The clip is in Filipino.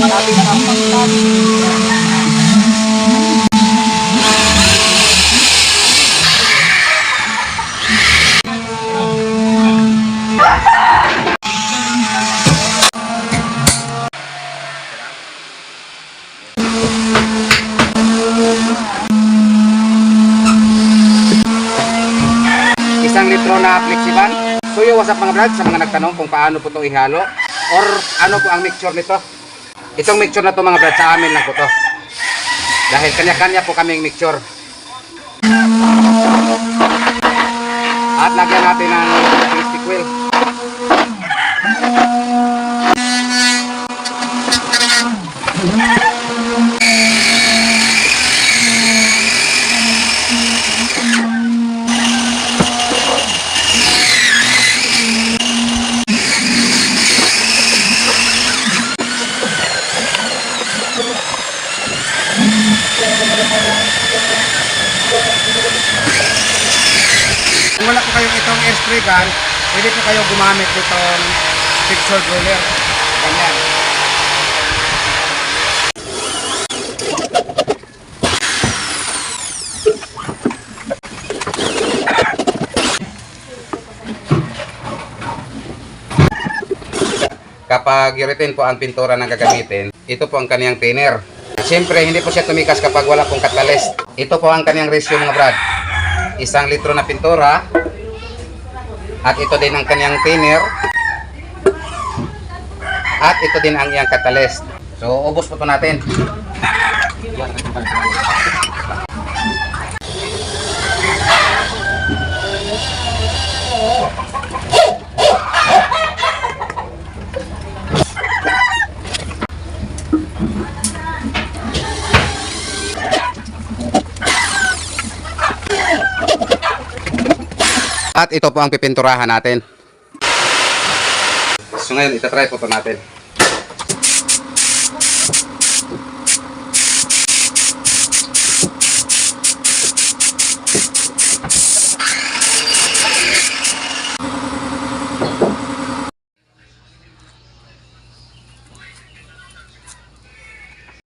Isang litro na flexiban. So yung what's up mga brad, sa mga nagtanong kung paano po ito ihalo or ano po ang mixture nito. Itong mixture na to mga brad, sa amin lang po to. Dahil kanya-kanya po kaming mixture. At lagyan natin ng stick wheel. Kung wala po kayong itong air spray gun, pwede po kayong gumamit itong picture roller. Ganyan. Kapag urethane po ang pintura na gagamitin, ito po ang kaniyang thinner. Siyempre, hindi po siya tumikas kapag wala pong catalyst. Ito po ang kaniyang ratio mga brad. 1 litro na pintura. At ito din ang kaniyang thinner. At ito din ang iyang catalyst. So, ubos po ito natin. At ito po ang pipinturahan natin. So ngayon, itatry po ito natin.